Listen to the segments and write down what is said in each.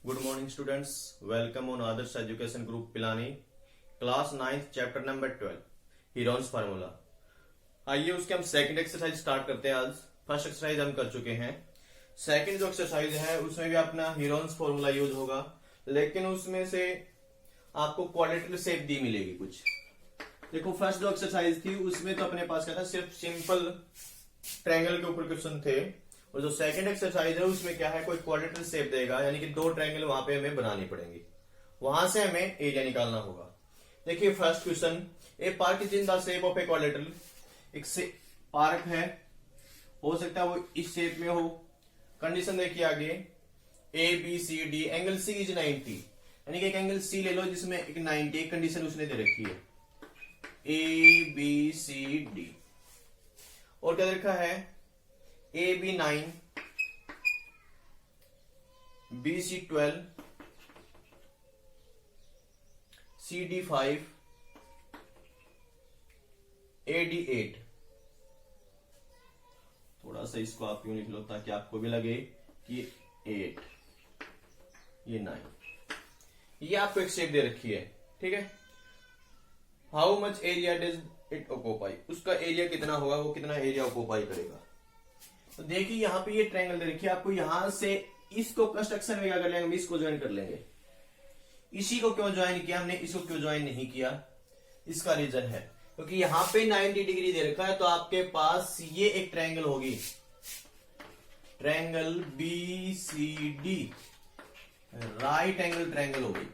Good morning students, welcome on Adarsh Education Group Pilani, class 9th chapter number 12, Heron's formula. आइए उसके हम second exercise start करते हैं। आज फर्स्ट एक्सरसाइज हम कर चुके हैं। सेकंड जो एक्सरसाइज है उसमें भी अपना हीरोन्स फार्मूला यूज होगा, लेकिन उसमें से आपको क्वाड्रेटिक शेप दी मिलेगी कुछ। देखो फर्स्ट जो एक्सरसाइज थी उसमें तो अपने पास क्या था, सिर्फ सिंपल ट्रायंगल के ऊपर क्वेश्चन थे, और जो सेकंड एक्सरसाइज है उसमें क्या है, कोई क्वाड्रेटिक शेप देगा, यानी कि दो ट्रायंगल वहां पे हमें बनानी पड़ेंगी, वहां से हमें एरिया निकालना होगा। देखिए first question, A park is in the shape of ए क्वाड्रेटर। एक पार्क है, हो सकता है वो इस शेप में हो। कंडीशन देखिए आगे, A B C D, angle C is 90, यानी कि एक एंगल सी ले लो जिसमें एक 90, एक कंडीशन उसने दे रखी है, ए बी सी डी। और क्या देखा है, A B 9, B C 12, C D 5, A D 8। थोड़ा सा इसको आप यूं लिख लो ताकि आपको भी लगे कि 8, ये 9, ये आपको एक शेप दे रखी है, ठीक है। How much area does it occupy, उसका एरिया कितना होगा, वो कितना एरिया ऑक्यूपाई करेगा। तो देखिए यहाँ पे ये ट्रायंगल दे रखी है, आपको यहां से इसको कंस्ट्रक्शन में क्या कर लेंगे, हम इसको ज्वाइन कर लेंगे। इसी को क्यों ज्वाइन किया हमने, इसको क्यों ज्वाइन नहीं किया, इसका रीजन है क्योंकि यहाँ पे 90 डिग्री दे रखा है, तो आपके पास ये एक ट्रायंगल होगी, triangle B C D, right angle triangle होगी,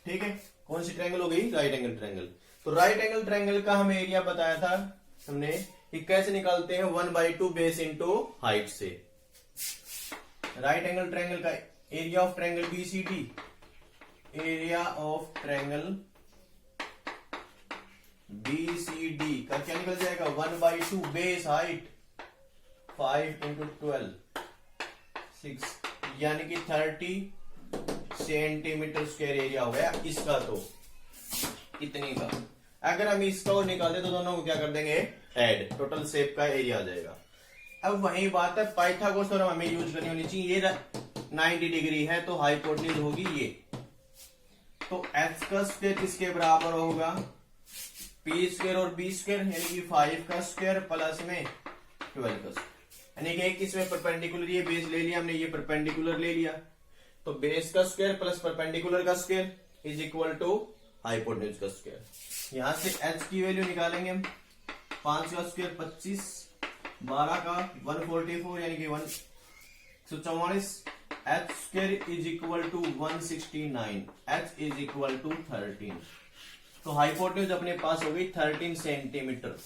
ठीक है। कौन सी ट्रायंगल हो गई, राइट एंगल ट्रायंगल। तो राइट एंगल ट्रायंगल का हमें एरिया बताया था हमने कि कैसे निकालते हैं, 1/2 बेस इंटू हाइट से। राइट एंगल ट्रायंगल का area of triangle BCD, area of triangle BCD का क्या निकल जाएगा, 1/2 बेस हाइट 5 इंटू 12 6, यानी कि 30 सेंटीमीटर स्क्वायर एरिया हो गया इसका। तो इतनी का अगर हम इसका और निकालते तो दोनों को क्या कर देंगे, ऐड, टोटल शेप का एरिया आ जाएगा। अब वही बात है, पाइथागोरस थ्योरम हमें यूज करनी होनी चाहिए। ये 90 डिग्री है तो हाइपोटेन्यूज होगी ये, तो एच का स्क्वायर किसके बराबर होगा, पी स्क्वायर और बी स्क्वायर, यानी कि 5 का स्क्वायर प्लस में 12 का स्क्वायर, यानी कि एक इसमें परपेंडिकुलर ये बेस ले लिया हमने, ये परपेंडिकुलर ले लिया, तो बेस का स्क्वायर प्लस परपेंडिकुलर का square is equal to hypotenuse का स्क्वायर। यहां से h की वैल्यू निकालेंगे हम, 5 का स्क्वायर 25, 12 का 144, यानी कि 144, h square is equal to 169, h is equal to 13। तो हाइपोटेन्यूज अपने पास हो गई 13 सेंटीमीटर।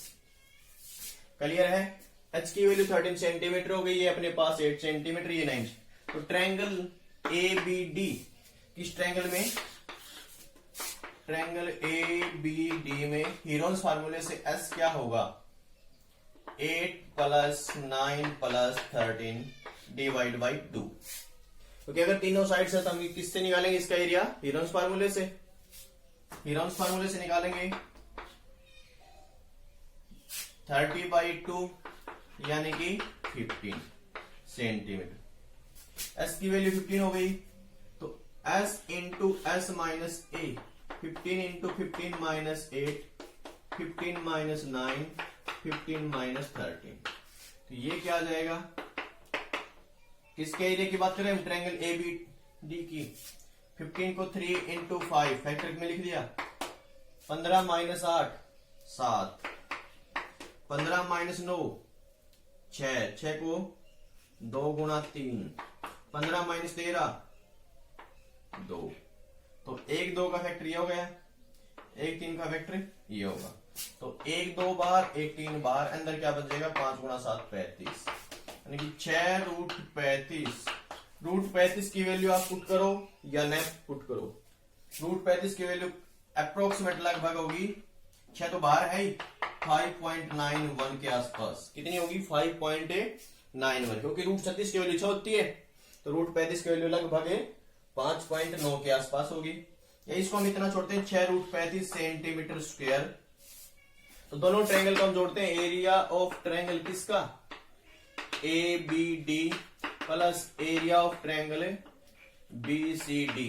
क्लियर है, h की वैल्यू 13 सेंटीमीटर हो गई, ये अपने पास 8 सेंटीमीटर, ये 9। तो ट्रायंगल ए बी डी, किस ट्रायंगल में, ट्रायंगल ए बी डी में हीरोन्स फार्मूले से S क्या होगा, 8 प्लस 9 प्लस 13 डिवाइड बाई 2। क्योंकि अगर तीनों साइड से तो हम किससे निकालेंगे इसका एरिया, हीरोन्स फार्मूले से। हीरोन्स फार्मूले से निकालेंगे 30/2 यानी कि 15 सेंटीमीटर। S की वैल्यू 15 हो गई, तो S इंटू S माइनस ए, 15 इंटू 15 माइनस 8, 15 माइनस 9, 15 माइनस 13। तो ये क्या आ जाएगा, किसके एरिया की बात करें हम, ट्रायंगल ए बी डी की। 15 को 3 इंटू 5 फैक्टर में लिख दिया, 15 माइनस 8 7, 15 माइनस 9 6, 6 को 2 गुणा 3, 15 माइनस 13 2, तो 1 2 का फैक्टर ये हो गया, 1 3 का फैक्टर ये होगा, तो 1 2 बार 1 3 बार, अंदर क्या बच जाएगा, 5 गुणा 7 35, यानी कि 6 रूट 35। रूट 35 की वैल्यू आप पुट करो या न पुट करो, रूट 35 की वैल्यू अप्रोक्सीमेट लगभग होगी, 6 तो बाहर है ही, 5.91 के आसपास। कितनी होगी, 5.91, क्योंकि रूट 36 की वैल्यू 6 होती है, तो रूट 35 की वैल्यू लगभग 5.9 के आसपास होगी। या इसको हम इतना छोड़ते हैं, 6 रूट 35 सेंटीमीटर स्क्वायर। तो दोनों ट्रायंगल को हम जोड़ते हैं, एरिया ऑफ ट्रायंगल किसका, A B D plus area of triangle BCD।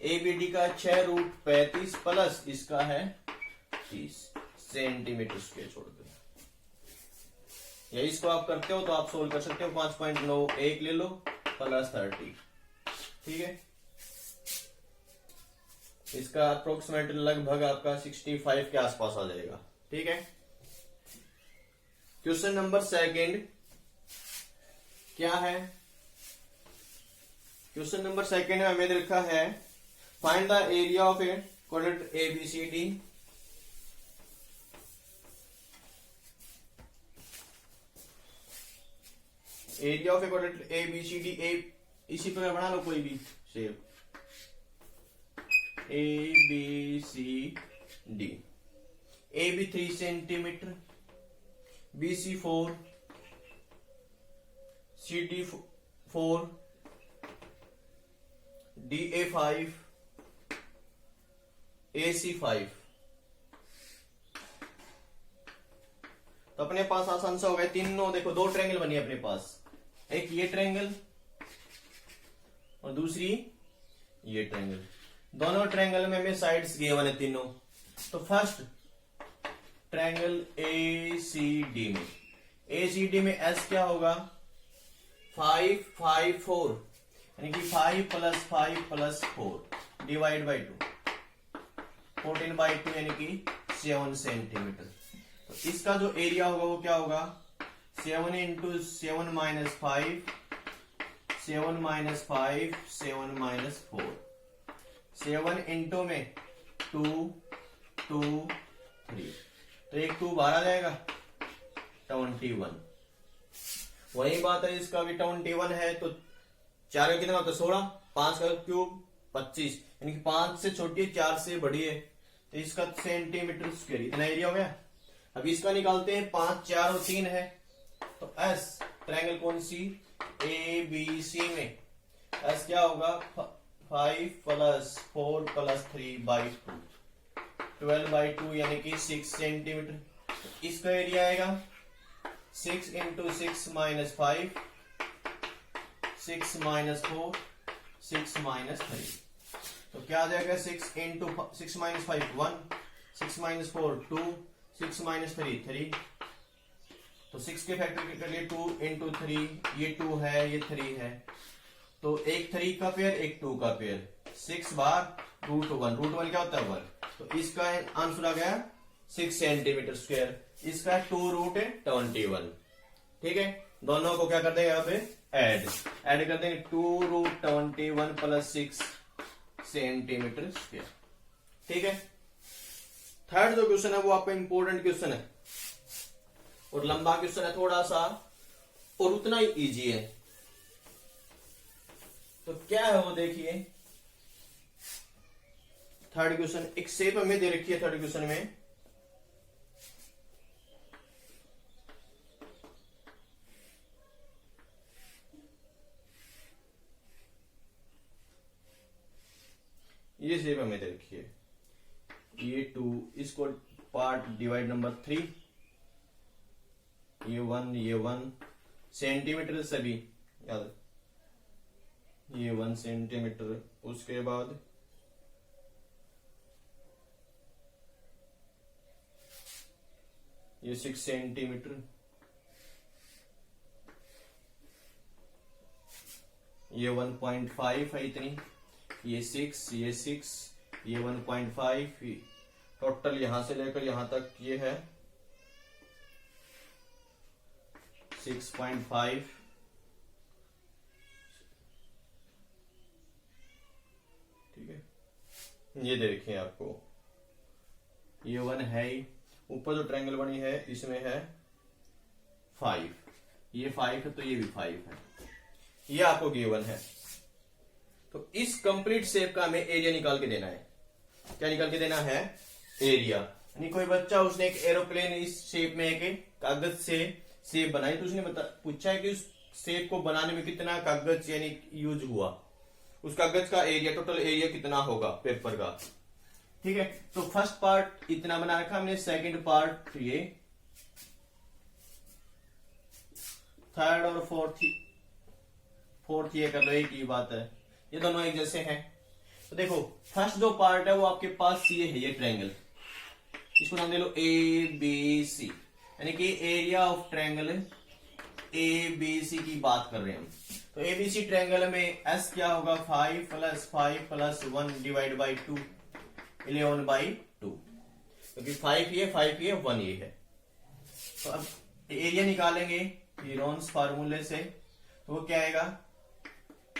ABD का 6√35 प्लस इसका है 30 सेंटीमीटर स्क्वायर छोड़ दो। या इसको आप करते हो तो आप सोल्व कर सकते हो, 5.91 ले लो प्लस 30, ठीक है। इसका अप्रोक्सीमेट लगभग आपका 65 के आसपास आ जाएगा, ठीक है। क्वेश्चन नंबर सेकंड क्या है? क्वेश्चन नंबर सेकंड में हमें लिखा है find the area of A quadrant ABCD। Area of A quadrant ABCD। इसी प्रकार बना लो कोई भी shape ABCD। AB 3 centimetre, BC 4, CD 4, DA 5, AC 5। तो अपने पास आसान से हो गए तीनों। देखो दो ट्रायंगल बनी अपने पास, एक ये ट्रायंगल और दूसरी ये ट्रायंगल। दोनों ट्रायंगल में हमें साइड्स गिवन है तीनों। तो फर्स्ट ट्रायंगल ACD में, ACD में S क्या होगा? 5 5 4, यानी कि 5 + 5 + 4 डिवाइड बाई 2, 14/2 यानी कि 7 सेंटीमीटर। तो इसका जो एरिया होगा वो क्या होगा? 7 × 7 - 5, 7 - 5, 7 - 4, 7 इंटू में 2 2 3, तो एक 2 बाहर आ जाएगा 21। वही बात है, इसका भी 21 है। तो 4 का कितना होता है? 16, 5 का क्यूब 25, यानी कि 5 से छोटी है 4 से बड़ी है। तो इसका सेंटीमीटर स्क्वायर इतना एरिया हो गया। अब इसका निकालते हैं, 5 4 और 3 है। तो S ट्रायंगल कौन सी? ABC में S क्या होगा? 5 + 4 + 3/2, 12/2 यानी कि 6 सेंटीमीटर। इसका एरिया आएगा 6 × 6 - 5, 6 - 4, 6 - 3। तो क्या आ जाएगा? 6 × 6 - 5 1, 6 - 4 2, 6 - 3 3। तो 6 के फैक्टर के लिए 2 × 3, ये 2 है ये 3 है। तो एक 3 का पेयर एक 2 का पेयर, 6 बार √1, √1 क्या होता है? 1। तो इसका आंसर आ गया 6 सेंटीमीटर स्क्वायर। इसका 2√21, ठीक है। दोनों को क्या कर देंगे? यहाँ पे ऐड कर देंगे, 2√21 + 6 सेंटीमीटर स्क्वायर, ठीक है। थर्ड जो क्वेश्चन है वो आपका इंपॉर्टेंट क्वेश्चन है और लंबा क्वेश्चन है थोड़ा सा, और उतना ही इजी है। तो क्या है वो देखिए। थर्ड क्वेश्चन, एक शेप हमें दे रखी है थर्ड क्वेश्चन में। ये शेप हमें दे रखी है, ये 2, इसको पार्ट डिवाइड नंबर 3, ये 1 सेंटीमीटर सभी याद, ये 1 सेंटीमीटर। उसके बाद ये 6 सेंटीमीटर, ये 1.5 है इतनी, ये 6, ये 6, ये 1.5, टोटल यहां से लेकर यहां तक ये है 6.5। ठीक है, ये देखिए आपको ये 1 है ही। ऊपर जो ट्रायंगल बनी है इसमें है 5, ये 5 है तो ये भी 5 है, ये आपको गिवन है। तो इस कंप्लीट शेप का हमें एरिया निकाल के देना है। क्या निकाल के देना है? एरिया। यानी कोई बच्चा उसने एक एरोप्लेन इस शेप में एक कागज से शेप बनाई, तो उसने पूछा है कि उस शेप को बनाने में कितना कागज यानी यूज हुआ, उस कागज का एरिया, टोटल एरिया कितना होगा पेपर का। ठीक है, तो फर्स्ट पार्ट इतना बना रखा हमने, सेकंड पार्ट ये, थर्ड और फोर्थ फोर्थ ये कर लो, एक ही बात है, ये दोनों एक जैसे हैं। तो देखो फर्स्ट जो पार्ट है वो आपके पास ये है, ये ट्रायंगल, इसको नाम दे लो ए बी सी, यानी कि area of triangle A B C की बात कर रहे हैं हम। तो ए बी सी ट्रायंगल में एस क्या होगा, 5 + 1 डिवाइड बाई 2, 11/2, क्योंकि 5 ये 1 ये है। तो अब एरिया निकालेंगे हीरोन्स फार्मूले से, तो वो क्या आएगा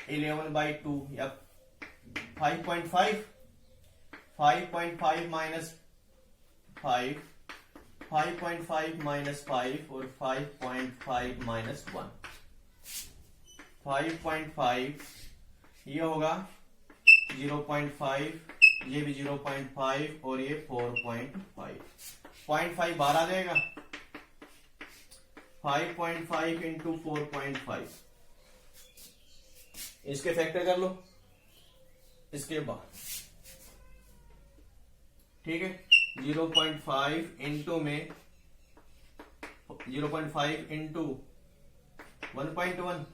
11/2 या 5.5 माइनस 5, 5.5 माइनस 5 और 5.5 माइनस 1, 5.5 ये होगा 0.5, ये भी 0.5 और ये 4.5, 0.5 बाहर आ जाएगा, 5.5 इंटू 4.5, इसके फैक्टर कर लो इसके बाद, ठीक है। 0.5 इंटू में 0.5 इंटू 1.1,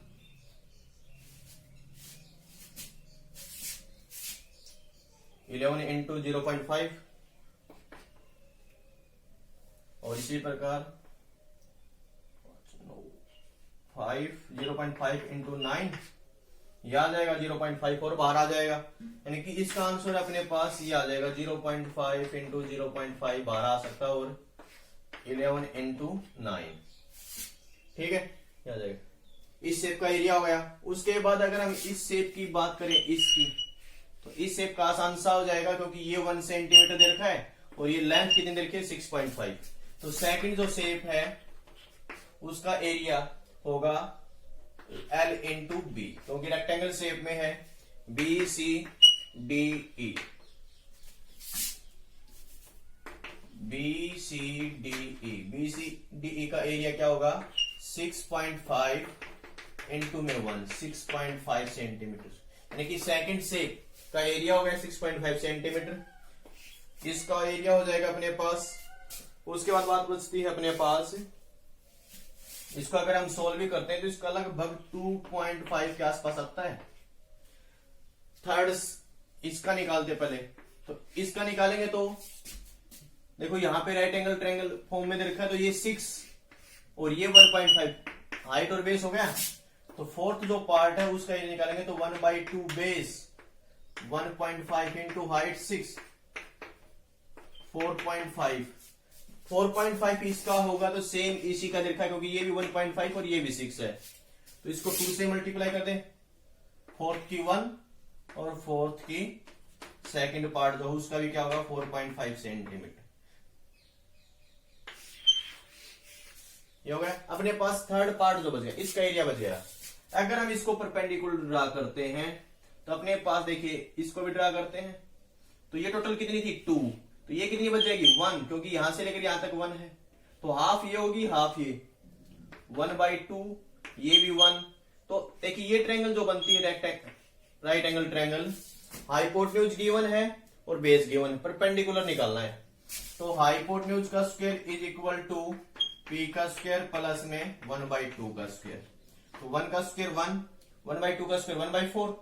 11 इंटू 0.5, और इसी प्रकार 0.5 इंटू 9, यह आ जाएगा 0.5 और बाहर आ जाएगा, यानी कि इसका आंसर अपने पास ये आ जाएगा 0.5 इंटू 0.5 बाहर आ सकता है, और 11 इंटू 9, ठीक है, ये आ जाएगा। इस शेप का एरिया हो गया। उसके बाद अगर हम इस शेप की बात करें इसकी, तो इस शेप का आसान सा हो जाएगा, क्योंकि ये 1 सेंटीमीटर दे रखा है और ये लेंथ कितनी दे रखी है 6.5। तो सेकंड जो शेप है उसका एरिया होगा L इंटू बी, क्योंकि रेक्टेंगल शेप में है B C D E, B C D E, B C D E का एरिया क्या होगा 6.5 इंटू में 1, 6.5 सेंटीमीटर, यानी कि सेकंड शेप का एरिया हो गया 6.5 सेंटीमीटर, इसका एरिया हो जाएगा अपने पास। उसके बाद बात बचती है अपने पास, इसको अगर हम सोल्व भी करते हैं तो इसका लगभग 2.5 के आसपास आता है। थर्ड इसका निकालते पहले, तो इसका निकालेंगे तो देखो यहां पे राइट एंगल ट्रायंगल फॉर्म में दे रखा है, तो ये 6 और ये 1.5 हाइट और बेस हो गया। तो फोर्थ जो पार्ट है उसका ये निकालेंगे तो 1/2 बेस 1.5 इंटू हाइट 6, 4.5, 4.5 इसका होगा तो सेम इसी का देखा, क्योंकि ये भी 1.5 और ये भी 6 है, तो इसको 2 से मल्टीप्लाई कर दें, फोर्थ की 1 और फोर्थ की सेकंड पार्ट जो उसका भी क्या होगा 4.5 सेंटीमीटर, ये हो गया। अपने पास थर्ड पार्ट जो बच गया, इसका एरिया बच गया। अगर हम इसको परपेंडिकुलर ड्रा करते हैं तो अपने पास देखिए इसको भी ड्रा करते हैं, तो ये टोटल कितनी थी 2, तो ये कितनी बच जाएगी 1, क्योंकि यहां से लेकर यहां तक 1 है, तो हाफ ये होगी हाफ ये 1/2, ये भी 1। तो देखिए ये ट्रायंगल जो बनती है right angle triangle, hypotenuse given है और बेस गिवन है, परपेंडिकुलर निकालना है। तो हाइपोटेन्यूज का square is equal to P का स्क्वायर प्लस में 1/2 का स्क्वायर, तो 1 का स्क्वायर 1, 1/2 का स्क्वायर 1/4,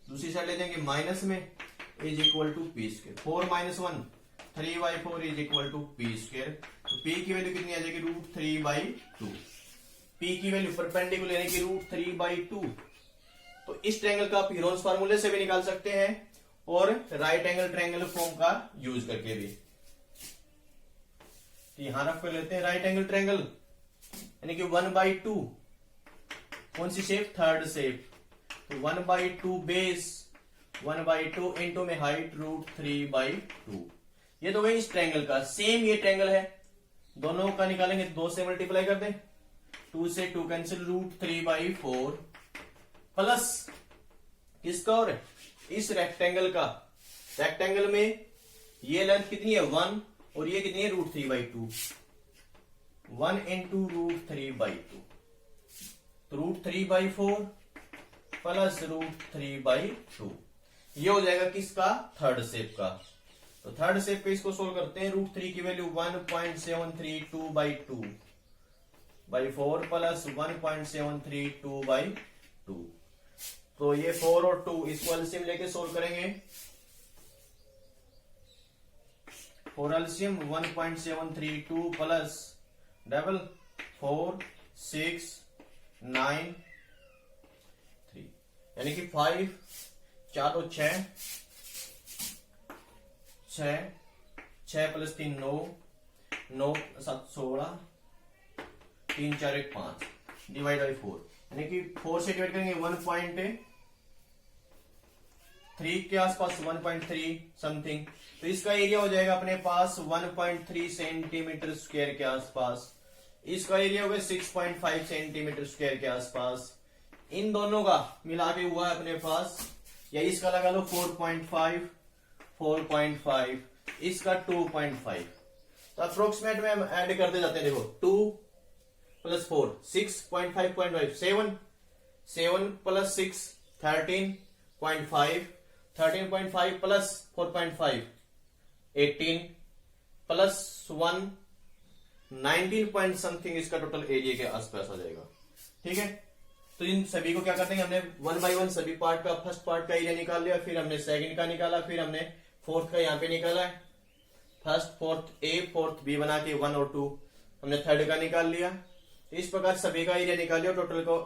दूसरी साइड ले जाएंगे माइनस में is equal to P square, 4 - 1 3/4 is equal to P square. तो पी की वैल्यू कितनी आ जाएगी √3/2, पी की वैल्यू परपेंडिकुलर यानी कि √3/2। तो इस ट्रायंगल का आप हीरोन्स फार्मूले से भी निकाल सकते हैं और राइट एंगल ट्रायंगल फॉर्म का यूज करके भी। तो यहां रख कर लेते हैं राइट एंगल ट्रायंगल, यानी कि 1/2 कौन सी शेप, थर्ड शेप, तो 1/2 बेस 1/2 इंटू में हाइट √3/2। ये तो गई इस ट्रायंगल का। सेम ये ट्रायंगल है, दोनों का निकालेंगे 2 से मल्टीप्लाई कर दें, 2 से 2 कैंसिल, √3/4 प्लस किसका और इस रेक्टेंगल का, रेक्टेंगल में ये लेंथ कितनी है 1 और ये कितनी है √3/2, 1 इंटू √3/2, तो √3/4 प्लस √3/2, ये हो जाएगा किसका, थर्ड शेप का। तो थर्ड शेप पे इसको सोल्व करते हैं, √3 की वैल्यू 1.732/2/4 प्लस 1.732/2, तो ये 4 और 2 इसको एलसीएम लेके सोल्व करेंगे। 4 एलसीएम 1.732 प्लस डबल 4 6 9 3 यानी कि 5 4 तो 6 प्लस 3 9 9 7 16 3 4 1 5 डिवाइड बाई 4 यानी कि 4 से डिवाइड करेंगे 1.3 के आसपास 1.3 समथिंग। तो इसका एरिया हो जाएगा अपने पास 1.3 सेंटीमीटर स्क्वायर के आसपास। इसका एरिया होगा 6.5 सेंटीमीटर स्क्वायर के आसपास। इन दोनों का मिला के हुआ है अपने पास, या इसका लगा लो 4.5 4.5 इसका 2.5। तो अप्रोक्सीमेट में हम ऐड करते जाते हैं। देखो 2 plus 4 6.5.5 7 plus 6 13.5 13.5 plus 4.5 18 plus 1 19 point something इसका टोटल एरिया के आसपास आ जाएगा। ठीक है, तो इन सभी को क्या करते हैं, हमने 1 बाय 1 सभी पार्ट का फर्स्ट पार्ट का एरिया निकाल लिया, फिर हमने सेकंड का निकाला, फिर हमने फोर्थ का यहाँ पे निकाला है। फर्स्ट फोर्थ ए फोर्थ बी बना के 1 और 2 हमने थर्ड का निकाल लिया। इस प्रकार सभी का एरिया निकाल लिया, टोटल को